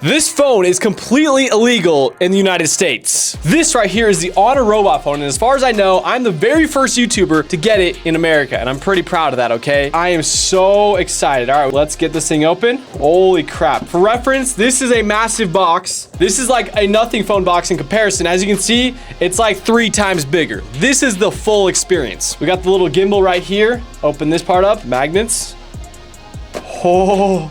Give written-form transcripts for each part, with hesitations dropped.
This phone is completely illegal in the United States. This right here is the Honor robot phone, and as far as I know, I'm the very first YouTuber to get it in America, and I'm pretty proud of that, okay? I am so excited. All right, let's get this thing open. Holy crap. For reference, this is a massive box. This is like a nothing phone box in comparison. As you can see, it's like 3 times bigger. This is the full experience. We got the little gimbal right here. Open this part up, magnets. Oh.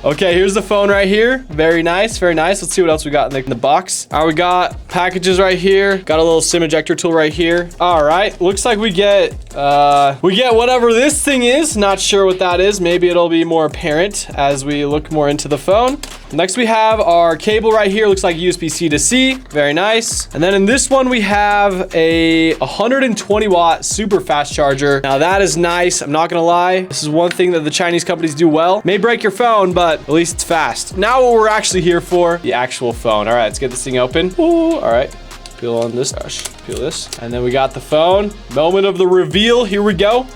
Okay, here's the phone right here. Very nice, very nice. Let's see what else we got in the box. All right, we got packages right here. Got a little SIM ejector tool right here. All right, looks like we get whatever this thing is. Not sure what that is. Maybe it'll be more apparent as we look more into the phone. Next, we have our cable right here. Looks like USB-C to C. Very nice. And then in this one, we have a 120 watt super fast charger. Now that is nice. I'm not gonna lie. This is one thing that the Chinese companies do well. May break your phone, but at least it's fast. Now what we're actually here for, the actual phone. All right, let's get this thing open. Ooh, all right. Peel on this. Gosh, peel this. And then we got the phone. Moment of the reveal. Here we go.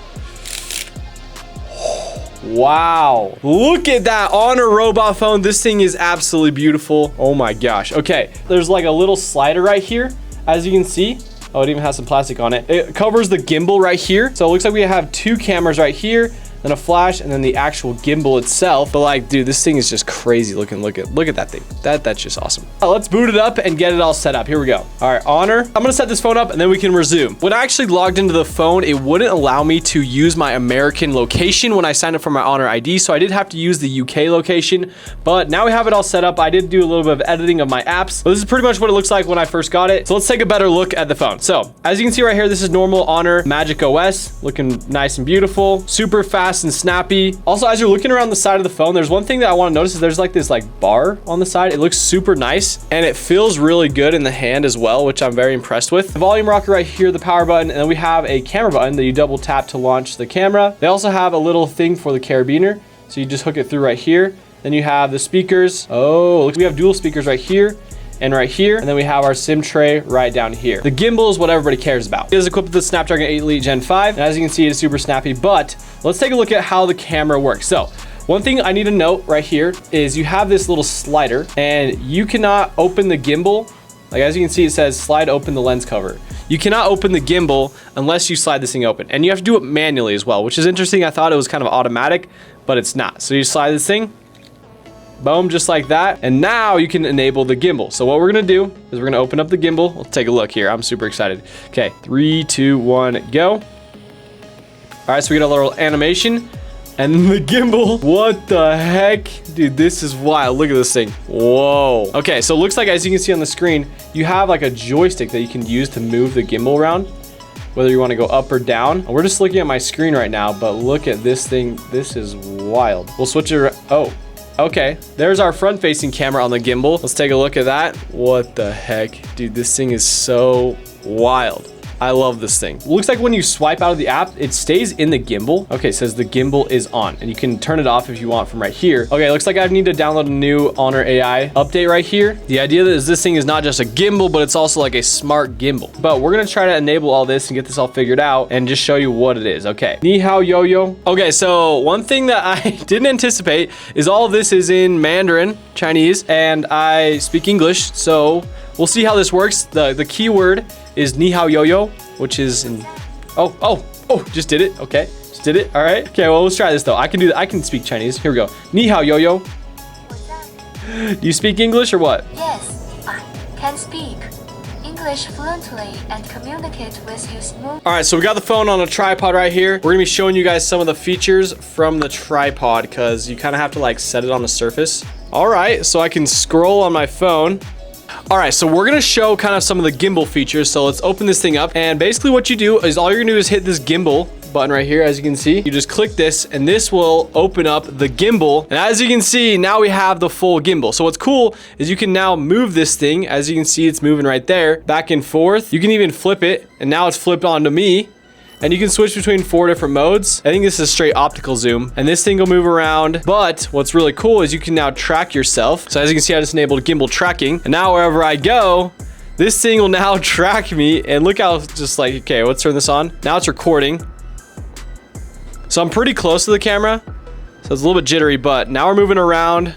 Wow, look at that Honor robot phone. This thing is absolutely beautiful. Oh my gosh. Okay, there's like a little slider right here, as you can see. Oh, it even has some plastic on it. It covers the gimbal right here. So it looks like we have 2 cameras right here, then a flash, and then the actual gimbal itself. But like, dude, this thing is just crazy looking. Look at that thing. That's just awesome. Let's boot it up and get it all set up. Here we go. All right, Honor. I'm gonna set this phone up and then we can resume. When I actually logged into the phone, it wouldn't allow me to use my American location when I signed up for my Honor ID. So I did have to use the UK location, but now we have it all set up. I did do a little bit of editing of my apps, but this is pretty much what it looks like when I first got it. So let's take a better look at the phone. So as you can see right here, this is normal Honor MagicOS, looking nice and beautiful, super fast and snappy. Also, as you're looking around the side of the phone, there's one thing that I want to notice is there's like this bar on the side. It looks super nice and it feels really good in the hand as well, which I'm very impressed with. The volume rocker right here, the power button, and then we have a camera button that you double tap to launch the camera. They also have a little thing for the carabiner, so you just hook it through right here. Then you have the speakers. Oh, look, we have dual speakers right here and right here, and then we have our SIM tray right down here. The gimbal is what everybody cares about. It is equipped with the Snapdragon 8 Elite Gen 5, and as you can see, it is super snappy, but let's take a look at how the camera works. So one thing I need to note right here is you have this little slider, and you cannot open the gimbal. Like, as you can see, it says slide open the lens cover. You cannot open the gimbal unless you slide this thing open, and you have to do it manually as well, which is interesting. I thought it was kind of automatic, but it's not. So you slide this thing, boom, just like that. And now you can enable the gimbal. So what we're gonna do is we're gonna open up the gimbal. Let's take a look here. I'm super excited. Okay, 3, 2, 1, go. All right, so we got a little animation and the gimbal. What the heck? Dude, this is wild. Look at this thing. Whoa. Okay, so it looks like, as you can see on the screen, you have like a joystick that you can use to move the gimbal around, whether you wanna go up or down. We're just looking at my screen right now, but look at this thing. This is wild. We'll switch it around. Oh. Okay, there's our front-facing camera on the gimbal. Let's take a look at that. What the heck? Dude, this thing is so wild. I love this thing. Looks like when you swipe out of the app, it stays in the gimbal. Okay, it says the gimbal is on, and you can turn it off if you want from right here. Okay, looks like I need to download a new Honor AI update right here. The idea is this thing is not just a gimbal, but it's also like a smart gimbal. But we're gonna try to enable all this and get this all figured out and just show you what it is. Okay, ni hao yo yo. Okay, so one thing that I didn't anticipate is all of this is in Mandarin, Chinese, and I speak English, so we'll see how this works. The keyword is ni hao yo yo, which is in, oh, just did it. Okay, just did it. All right. Okay, well, let's try this though. I can do that. I can speak Chinese. Here we go. Ni hao yo yo. Do you speak English or what? Yes, I can speak English fluently and communicate with you smoothly. All right, so we got the phone on a tripod right here. We're gonna be showing you guys some of the features from the tripod because you kind of have to like set it on the surface. All right, so I can scroll on my phone. All right, so we're gonna show kind of some of the gimbal features. So let's open this thing up. And basically what you do is all you're gonna do is hit this gimbal button right here. As you can see, you just click this and this will open up the gimbal. And as you can see, now we have the full gimbal. So what's cool is you can now move this thing. As you can see, it's moving right there, back and forth. You can even flip it, and now it's flipped onto me. And you can switch between 4 different modes. I think this is straight optical zoom, and this thing will move around. But what's really cool is you can now track yourself. So as you can see, I just enabled gimbal tracking, and now wherever I go, this thing will now track me. And look how just like, okay, let's turn this on. Now it's recording. So I'm pretty close to the camera, so it's a little bit jittery, but now we're moving around.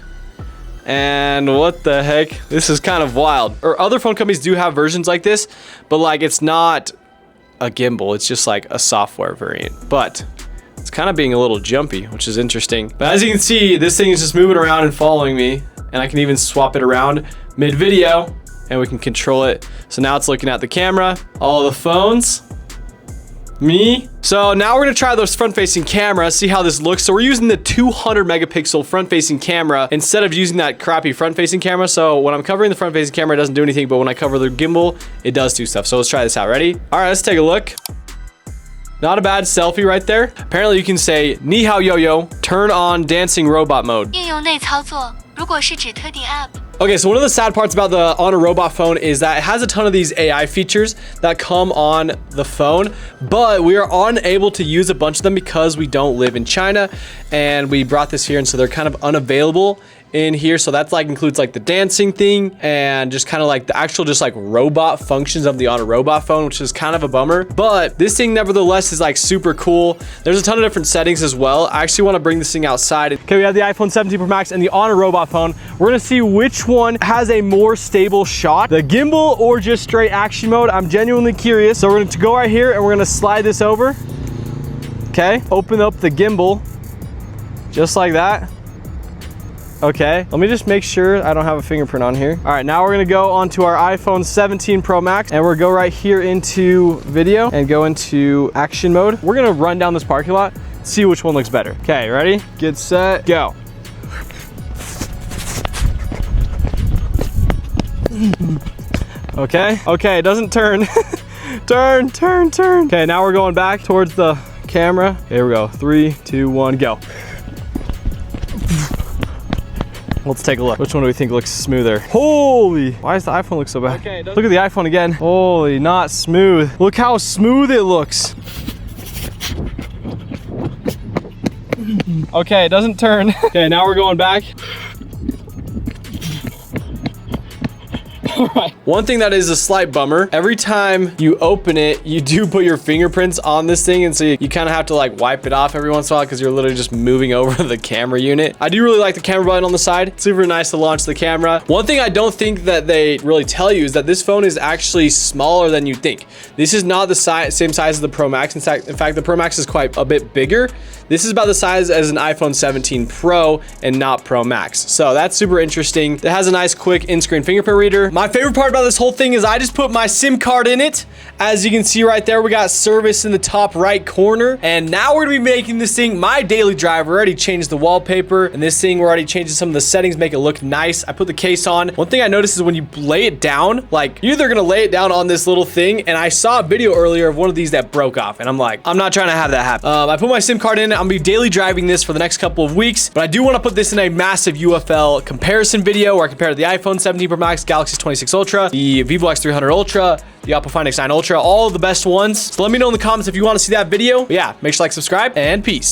And what the heck? This is kind of wild. Or other phone companies do have versions like this, but like it's not a gimbal. It's just like a software variant. But it's kind of being a little jumpy, which is interesting. But as you can see, this thing is just moving around and following me. And I can even swap it around mid-video and we can control it. So now it's looking at the camera, all the phones, me. So now we're gonna try this front-facing camera, see how this looks. So we're using the 200 megapixel front-facing camera instead of using that crappy front-facing camera. So when I'm covering the front-facing camera, it doesn't do anything, but when I cover the gimbal, it does do stuff. So let's try this out. Ready? All right, let's take a look. Not a bad selfie right there. Apparently you can say, Ni hao yo yo, turn on dancing robot mode. 应用内操作，如果是指特定 app。 Okay, so one of the sad parts about the On a Robot phone is that it has a ton of these AI features that come on the phone, but we are unable to use a bunch of them because we don't live in China and we brought this here, and so they're kind of unavailable in here. So that's like includes like the dancing thing and just kind of like the actual just like robot functions of the On a Robot phone, which is kind of a bummer. But this thing nevertheless is like super cool. There's a ton of different settings as well. I actually want to bring this thing outside. Okay, we have the iPhone 17 Pro Max and the On a Robot phone. We're gonna see which one has a more stable shot, the gimbal or just straight action mode. I'm genuinely curious. So we're going to go right here and we're gonna slide this over. Okay, open up the gimbal just like that. Okay, let me just make sure I don't have a fingerprint on here. All right, now we're gonna go onto our iPhone 17 Pro Max and we'll go right here into video and go into action mode. We're gonna run down this parking lot, see which one looks better. Okay, ready? Get set, go. Okay, okay, it doesn't turn. Turn, turn, turn. Okay, now we're going back towards the camera. Here we go, 3, 2, 1, go. Let's take a look. Which one do we think looks smoother? Holy, why does the iPhone look so bad? Okay, look at the iPhone again. Holy, not smooth. Look how smooth it looks. Okay, it doesn't turn. Okay, now we're going back. All right. One thing that is a slight bummer, every time you open it, you do put your fingerprints on this thing, and so you kind of have to like wipe it off every once in a while because you're literally just moving over the camera unit. I do really like the camera button on the side. It's super nice to launch the camera. One thing I don't think that they really tell you is that this phone is actually smaller than you think. This is not the same size as the Pro Max. In fact, the Pro Max is quite a bit bigger. This is about the size as an iPhone 17 Pro and not Pro Max. So that's super interesting. It has a nice quick in-screen fingerprint reader. My favorite part about this whole thing is I just put my SIM card in it. As you can see right there, we got service in the top right corner. And now we're gonna be making this thing my daily driver. We already changed the wallpaper, and this thing we're already changing some of the settings, make it look nice. I put the case on. One thing I noticed is when you lay it down, like you're either gonna lay it down on this little thing, and I saw a video earlier of one of these that broke off, and I'm like, I'm not trying to have that happen. I put my SIM card in it. I'm gonna be daily driving this for the next couple of weeks, but I do want to put this in a massive UFL comparison video where I compare the iPhone 17 Pro Max, Galaxy S26 Ultra, the Vivo X300 Ultra, the Oppo Find X9 Ultra, all of the best ones. So let me know in the comments if you want to see that video. But yeah, make sure to like, subscribe, and peace.